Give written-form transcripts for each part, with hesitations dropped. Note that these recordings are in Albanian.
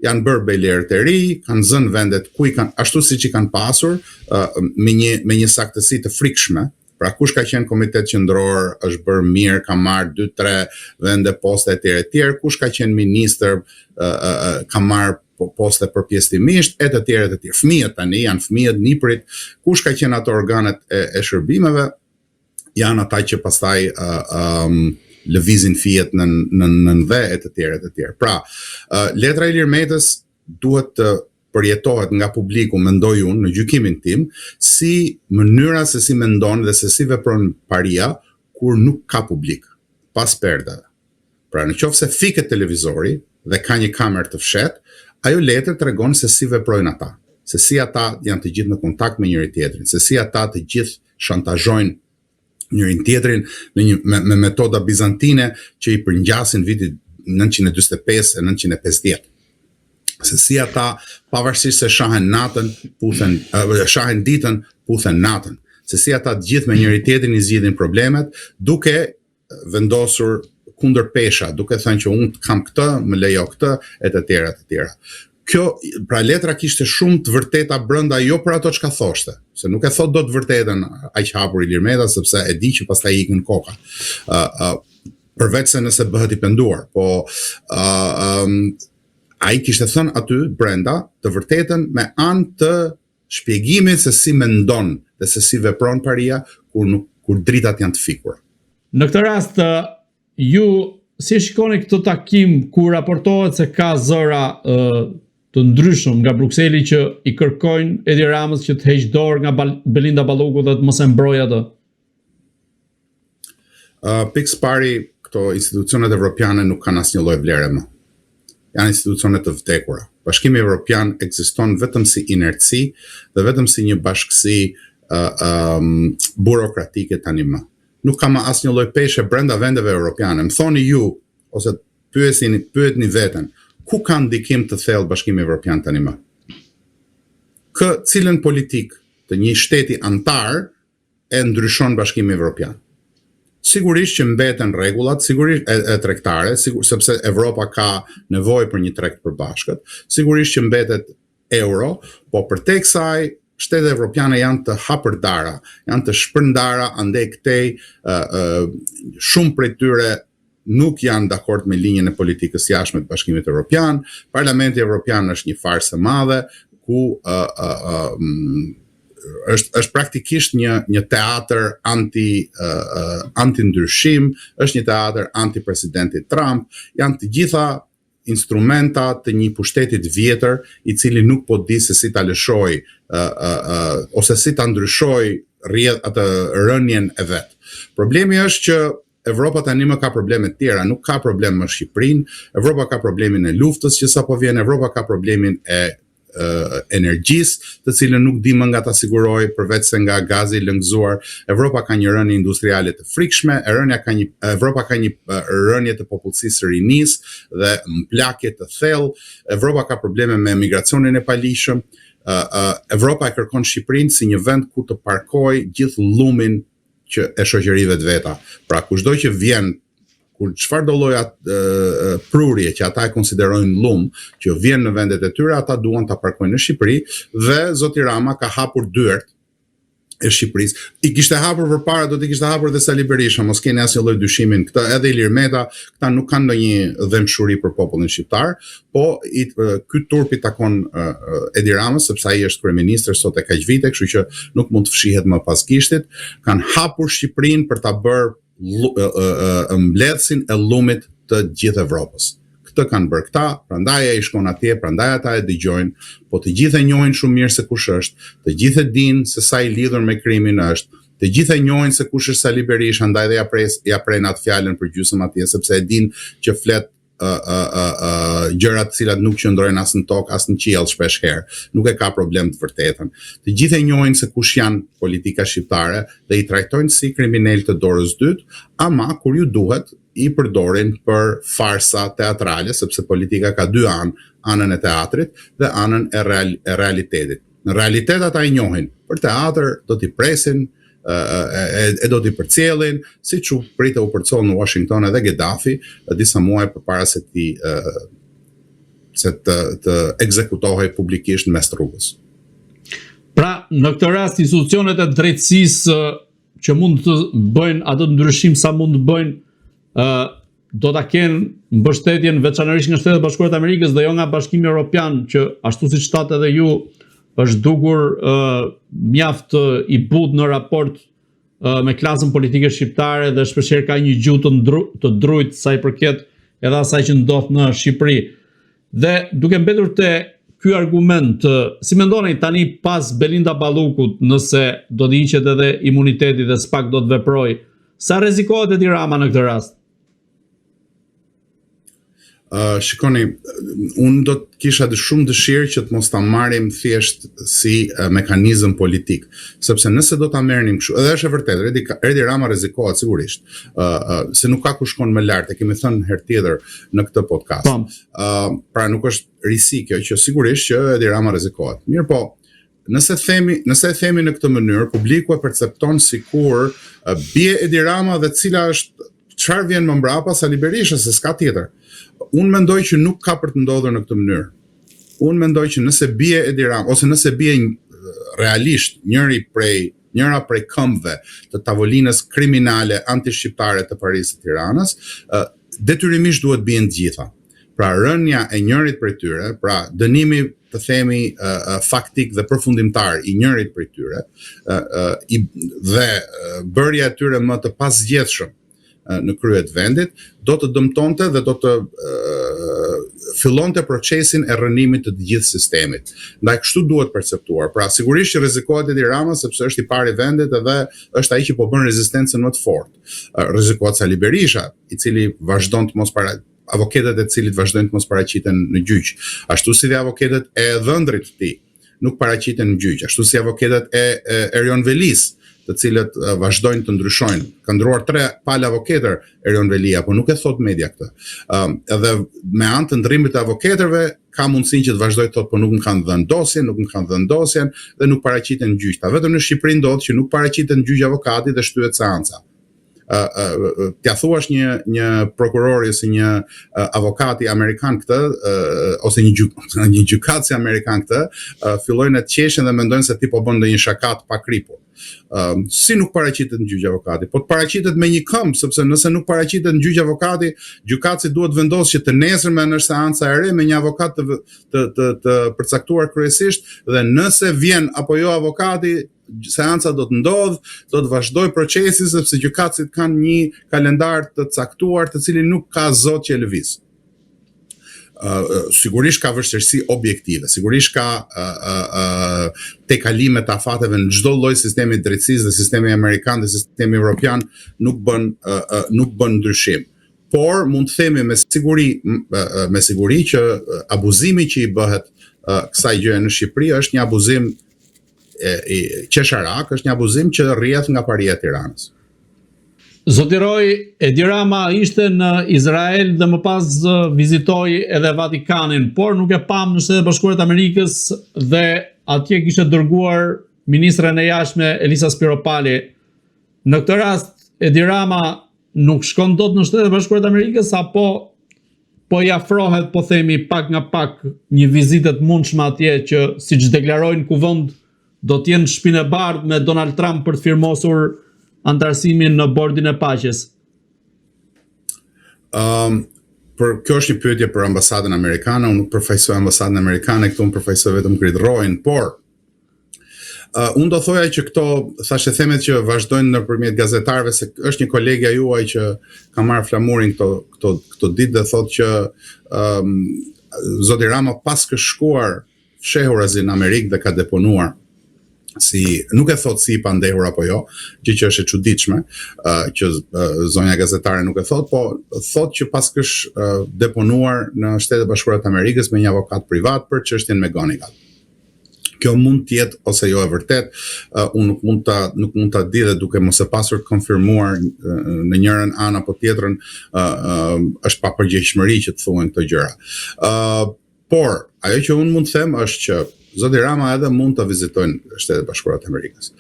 janë bërë bejlerë të ri, kanë zënë vendet ku i kanë, ashtu siç i kanë pasur, me një saktësi të frikshme. Pra kush ka qenë komitet qendror, është bërë mirë, ka marrë 2-3 vende poste etj. Kush ka qenë ministër, ka marrë poste përpjestimisht, e të tjerë. Fëmijët tani janë fëmijët niprit, kush ka qenë ato organet e shërbimeve, janë ata që pastaj lëvizin fijet në dhe e të tjerë. Pra, letra Ilir Metës duhet të përjetohet nga publiku, mendoj unë, në gjykimin tim, si mënyra se si mendon dhe se si vepron paria kur nuk ka publik, pas perdave. Pra në qoftë se fiket televizori dhe ka një kamerë të fshet, ajo letër tregon se si veprojnë ata, se si ata janë të gjithë në kontakt me njëri tjetrin, se si ata të gjithë shantazhojnë njërin tjetrin me metoda bizantine që i përngjasin vitit 945 e 950. Se si ata, pavarësisht se shahen ditën, puthen natën. Se si ata të gjithë me njëri tjetrin i zgjidhin problemet, duke vendosur kundër pesha, duke thënë që unë kam këtë, më lejo këtë, e të tjera. Kjo, pra letra kishte shumë të vërteta brenda, jo për ato çka thoshte, se nuk e thot do të vërtetën aq hapur Ilir Meta, sepse e di që pastaj ikën koka. Përveç se nëse bëhet i penduar, po ai kishte thënë aty brenda të vërtetën me anë të shpjegimit se si mendon dhe se si vepron paria kur dritat janë të fikura. Në këtë rast, ju si shikoni këtë takim ku raportohet se ka zëra të ndryshëm nga Brukseli që i kërkojnë Edi Ramës që të heqë dorë nga Belinda Balloku dhe të mos e mbrojë atë? Pikë pari, këto institucionet evropiane nuk kanë asnjë lloj vlere më. Janë institucione të vdekura. Bashkimi Evropian ekziston vetëm si inerci dhe vetëm si një bashkësi burokratike tani më. Nuk ka më asnjë lloj peshe brenda vendeve europiane. Më thoni ju, ose pyetni veten, ku ka ndikim të thellë Bashkimi Evropian tani më? Cilën politik të një shteti antar e ndryshon Bashkimi Evropian? Sigurisht që mbeten rregullat, sigurisht e tregtare, sepse Evropa ka nevojë për një treg të përbashkët, sigurisht që mbetet euro, po përtek kësaj shtetet evropiane janë të hapërdara, janë të shpërndara, andaj këtej shumë prej tyre nuk janë dakord me linjën e politikës jashtme të Bashkimit Evropian. Parlamenti Evropian është një farsë e madhe ku është praktikisht një teatër anti-ndryshim, është një teatër anti-presidentit Trump, janë të gjitha instrumenta të një pushteti të vjetër i cili nuk po di se si ta lëshoj ose si ta ndryshoj atë rënien e vet. Problemi është që Evropa tani më ka probleme të tjera, nuk ka problem me Shqipërinë, Evropa ka problemin e luftës që sapo vjen, Evropa ka problemin e energjisë, të cilën nuk di më nga ta siguroj përveç se nga gazi i lëngëzuar. Evropa ka një rënje industriale të frikshme, Evropa ka një rënje të popullsisë së rinisë dhe mplakje të thellë. Evropa ka probleme me migracionin e palishëm. Evropa e kërkon Shqipërinë si një vend ku të parkojë gjithë llumin e shoqërive të veta. Pra kushdo që vjen, kur çfarë do lloj prurje që ata e konsiderojnë llum, që vjen në vendet e tyre, ata duan ta parkojnë në Shqipëri dhe zoti Rama ka hapur dyert e Shqipërisë. I kishte hapur përpara, do t'i kishte hapur dhe Sali Berisha, mos keni asnjë lloj dyshimin. Këtë edhe Ilir Meta, këta nuk kanë ndonjë dëmshuri për popullin shqiptar, po ky turp i takon Edi Ramës, sepse ai është kryeministër sot e kaq vite, kështu që nuk mund të fshihet më pas gishtit. Kanë hapur Shqipërinë për ta bërë mbledhsin e llumit të gjithë Evropës. Këtë kanë bërë këta, prandaj ai shkon atje, prandaj ata e dëgjojnë, po të gjithë e njohin shumë mirë se kush është, të gjithë e dinë se sa i lidhur me krimin është, të gjithë e njohin se kush është Sali Berisha, andaj dhe ja pren atë fjalën për gjysmë atje, sepse e dinë që flet gjërat të cilat nuk qëndrojnë as në tokë, as në qiell shpesh herë. Nuk e ka problem të vërtetën. Të gjithë e njohin se kush janë politika shqiptare dhe i trajtojnë si kriminal të dorës dytë, ama kur ju duhet i përdorin për farsa teatrale, sepse politika ka dy anë, anën e teatrit dhe anën e realitetit. Në realitet ata i njohin, për teatr do t'i presin, e do t'i përcjellin, siç u pritej u përcoll në Washington edhe Gaddafi disa muaj përpara se se të ekzekutohej publikisht mes rrugës. Pra, në këtë rast, institucionet e drejtësisë që mund të bëjnë atë ndryshim sa mund të bëjnë, do ta kenë mbështetjen veçanërisht nga Shtetet Bashkuara të Amerikës dhe jo nga Bashkimi Evropian, që ashtu siç thatë edhe ju, është dukur mjaft i butë në raport me klasën politike shqiptare dhe shpeshherë ka një gjuhë të drujtë sa i përket edhe asaj që ndodh në Shqipëri. Dhe duke mbetur te ky argument, si mendoni tani pas Belinda Ballukut, nëse do të hiqet edhe imuniteti dhe s'pak do të veproj, sa rrezikohet Edi Rama në këtë rast? Shikoni, unë do të kisha shumë dëshirë që të mos ta marrim thjesht si mekanizëm politik, sepse nëse do ta merrnim kështu, edhe është e vërtetë, Edi Rama rrezikohet sigurisht, se nuk ka ku shkon më lart, e kemi thënë herë tjetër në këtë podcast. Pra nuk është risi kjo që sigurisht që Edi Rama rrezikohet. Mirë po, nëse e themi në këtë mënyrë, publiku e percepton sikur bie Edi Rama dhe cila është çfarë vjen më mbrapa Sali Berisha, se s'ka tjetër. Unë mendoj që nuk ka për të ndodhur në këtë mënyrë. Unë mendoj që nëse bie Edi Rama, ose nëse bie realisht njëra prej këmbëve të tavolinës kriminale antishqiptare të Parisit të Tiranës, detyrimisht duhet bien të gjitha. Pra rënja e njërit prej tyre, pra dënimi të themi faktik dhe përfundimtar i njërit prej tyre, dhe bërja e tyre më të pasgjetshëm në krye të vendit, do të dëmtonte dhe do të fillonte procesin e rënimit të gjithë sistemit. Ndaj kështu duhet perceptuar. Pra sigurisht që rrezikohet Edi Rama sepse është i parë i vendit edhe është ai që po bën rezistencën më të fortë. Rrezikohet Sali Berisha, i cili vazhdon të mos avokatët e cilit vazhdojnë të mos paraqiten në gjyq. Ashtu si dhe avokatët e dhëndrit të tij nuk paraqiten në gjyq. Ashtu si avokatët e Erion Velis, të cilët vazhdojnë të ndryshojnë. Ka ndruar 3 palë avokatër Erion Velia, por nuk e thot media këtë. Edhe me anë të ndrrimit të avokatërve ka mundësinë që të vazhdojë të thotë po nuk më kanë dhënë dosjen, dhe nuk paraqiten në gjyq. Vetëm në Shqipëri ndodh që nuk paraqitet në gjyq avokati dhe shtyhet seanca. T'ja thuash një prokurori ose një avokati amerikan këtë, ose një gjykatës amerikan këtë, fillojnë të qeshin dhe mendojnë se ti po bën ndonjë shakat pa kripur. Si nuk paraqitet në gjyq avokati? Po të paraqitet me një këmbë, sepse nëse nuk paraqitet në gjyq avokati, gjykatësi duhet vendosë që të nesërmen në seanca e re me një avokat të përcaktuar kryesisht, dhe nëse vjen apo jo avokati, seanca do të ndodh, do të vazhdoj procesi sepse gjykatësit kanë një kalendar të caktuar të cilin nuk ka zot që e lëviz. Sigurisht ka vështirësi objektive, sigurisht ka tekalime të afateve në çdo lloj sistemi drejtësisë, dhe sistemi amerikan dhe sistemi evropian nuk bën ndryshim. Por mund të themi me siguri që abuzimi që i bëhet kësaj gjëje në Shqipëri është një abuzim qesharak, është një abuzim që rrjedh nga paria e Tiranës. Zoti Roy, Edi Rama ishte në Izrael dhe më pas vizitoi edhe Vatikanin, por nuk e pam në Shtetet Bashkuara të Amerikës dhe atje kishte dërguar ministren e jashtme Elisa Spiropali. Në këtë rast, Edi Rama nuk shkon dot në Shtetet Bashkuara të Amerikës, apo po i afrohet, po themi pak nga pak, një vizitë të mundshme atje që siç deklarojnë kuvend do të jenë në Shtëpinë e Bardhë me Donald Trump për të firmosur antarësimin në Bordin e Paqes? Kjo është një pyetje për ambasadën amerikane, unë nuk përfaqësoj ambasadën amerikane, këtu unë përfaqësoj vetëm Gridroin, por unë do thoja që këto thashë themet që vazhdojnë nëpërmjet gazetarëve, se është një kolegja juaj që ka marrë flamurin këto ditë dhe thotë që zoti Rama pas ka shkuar fshehurazi në Amerikë dhe ka deponuar nuk e thot si i pandehur apo jo, gjë që është e çuditshme, që zonja gazetare nuk e thot, po thot që pas kësh deponuar në Shtetet Bashkuara të Amerikës me një avokat privat për çështjen me Gonigat. Kjo mund të jetë ose jo e vërtet, unë nuk mund ta di dhe duke mos e pasur të konfirmuar në njërin anë apo tjetrën, është pa përgjegjshmëri që të thuhen këto gjëra. Por ajo që unë mund të them është që zoti Rama edhe mund të vizitojnë Shtetet Bashkuara të Amerikës.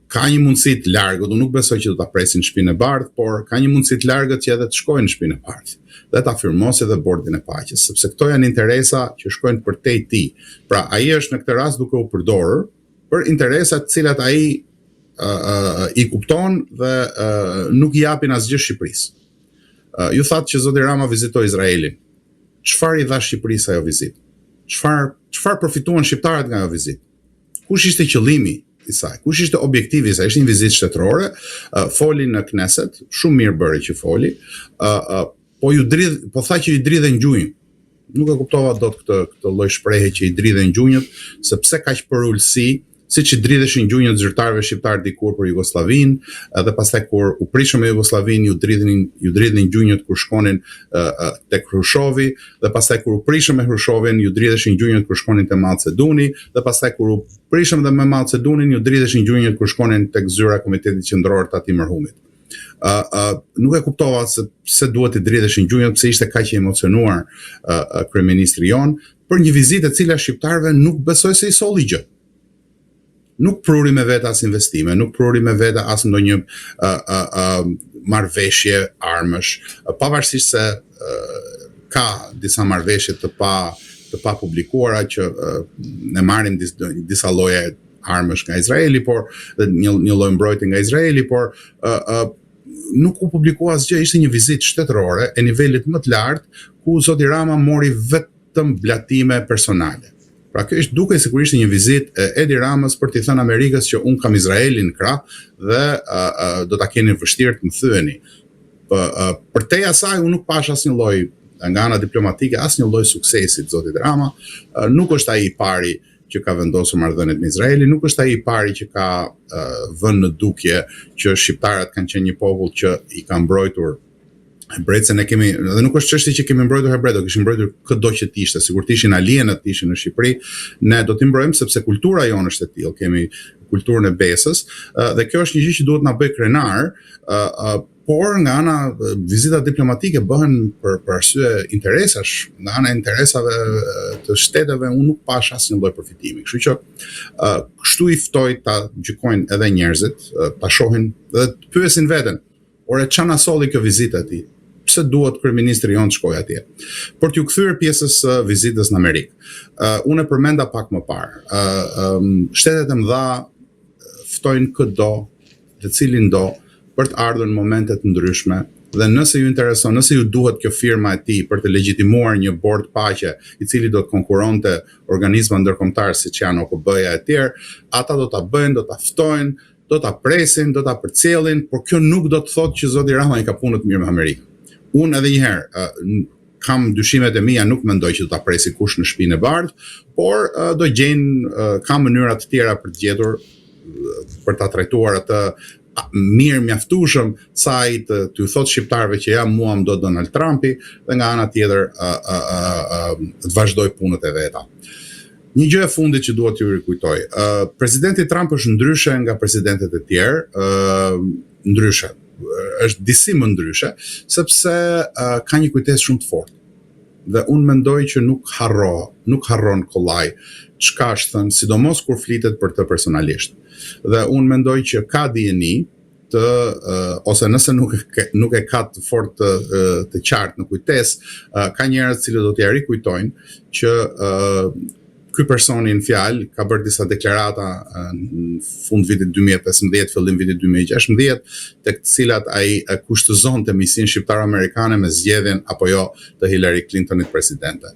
Ka një mundësi të largët, unë nuk besoj që do ta presin në Shtëpinë e Bardhë, por ka një mundësi të largët që edhe të shkojnë në Shtëpinë e Bardhë. dhe ta firmosë edhe bordin e paqes, sepse këto janë interesa që shkojnë përtej tij. Pra ai është në këtë rast duke u përdorur për interesat të cilat ai i kupton dhe nuk i japin asgjë Shqipërisë. Ju thatë që zoti Rama vizitoi Izraelin. Çfarë i dha Shqipërisë ajo vizitë? Çfarë përfituan shqiptarët nga ajo vizitë? Kush ishte qëllimi i saj? Kush ishte objektivi i saj? Ishte një vizitë shtetërore, foli në Knesset, shumë mirë bëri që foli, po tha që i dridhen gjunjë. Nuk e kuptova dot këtë lloj shprehje që i dridhen gjunjët, sepse kaq për ulësi, siç i dridheshin gjunjët zyrtarëve shqiptar dikur për Jugosllavinë, edhe pastaj kur u prishëm me Jugosllavinë ju dridhin gjunjët kur shkonin tek Hrushovi, dhe pastaj kur u prishëm me Hrushovin ju dridheshin gjunjët kur shkonin te Mao Zeduni, dhe pastaj kur u prishëm dhe me Mao Zedunin ju dridheshin gjunjët kur shkonin tek zyra e Komitetit Qendror të atij mërhumit. Nuk e kuptova se duhet i dridheshin gjunjët, pse ishte kaq i emocionuar kryeministri jon për një vizitë e cila shqiptarëve nuk besoj se i solli gjë. Nuk pruri me vete as investime, nuk pruri me vete as ndonjë marrëveshje armësh, pavarësisht se ka disa marrëveshje të pa publikuara që ne marrim disa lloje armësh nga Izraeli, por një lloj mbrojtje nga Izraeli, por nuk u publikua asgjë. Ishte një vizitë shtetërore e nivelit më të lartë ku zoti Rama mori vetëm blatime personale. Pra kjo është duke sikur ishte një vizitë e Edi Ramës për t'i thënë Amerikës që unë kam Izraelin në krah dhe do ta keni vështirë të më thyeni. Përtej asaj unë nuk pash asnjë lloj nga ana diplomatike, asnjë lloj suksesi të zotit Rama. Nuk është ai i pari që ka vendosur marrëdhëniet me Izraelin, nuk është ai i pari që ka vënë në dukje që shqiptarët kanë qenë një popull që i ka mbrojtur Hebretëse. Ne kemi, dhe nuk është çështje që kemi mbrojtur Hebretë, do kishim mbrojtur çdo që të ishte, sikur të ishin alienët të ishin në Shqipëri, ne do t'i mbrojmë sepse kultura jonë është e tillë, kemi kulturën e besës, dhe kjo është një gjë që duhet na bëj krenar, por nga ana vizita diplomatike bëhen për arsye interesash, nga ana interesave të shteteve unë nuk pash asnjë lloj përfitimi. Kështu që kështu i ftoj ta gjykojnë edhe njerëzit, ta shohin dhe të pyesin veten, ore çana solli kjo vizitë aty? Pse duhet kryeministri jon të shkojë atje? Për t'ju kthyer pjesës së vizitës në Amerikë. Unë e përmenda pak më parë. Shtetet e mëdha ftojnë këdo, të cilin do, për të ardhur në momente të ndryshme, dhe nëse ju intereson, nëse ju duhet kjo firma e tij për të legjitimuar një bord paqe i cili do të konkuronte organizma ndërkombëtar siç janë OKB-ja e tjerë, ata do ta bëjnë, do ta ftojnë, do ta presin, do ta përcjellin, por kjo nuk do të thotë që zoti Rama i ka punën të mirë me Amerikën. Unë edhe një herë kam dyshimet e mia, nuk mendoj që do ta presi kush në shtëpinë e bardhë, por do gjejnë, ka mënyra të tjera për të gjetur, për ta trajtuar atë mirë mjaftueshëm sa ai t'ju thotë shqiptarëve që ja mua më do Donald Trumpi, dhe nga ana tjetër të vazhdoj punët e veta. Një gjë e fundit që duhet t'ju rikujtoj. Presidenti Trump është ndryshe nga presidentët e tjerë, ndryshe. Është disi më ndryshe, sepse ka një kujtesë shumë të fortë. Dhe unë mendoj që nuk harron kollaj çka është thënë, sidomos kur flitet për të personalisht. Dhe unë mendoj që ka dijeni ose nëse nuk e ka të fortë të qartë në kujtesë, ka njerëz që do t'ja rikujtojnë që ky personi në fjalë ka bërë disa deklarata në fund vitit 2015, fillim vitit 2016, tek të cilat ai kushtëzonte misin shqiptar-amerikane me zgjedhjen apo jo të Hillary Clintonit presidente.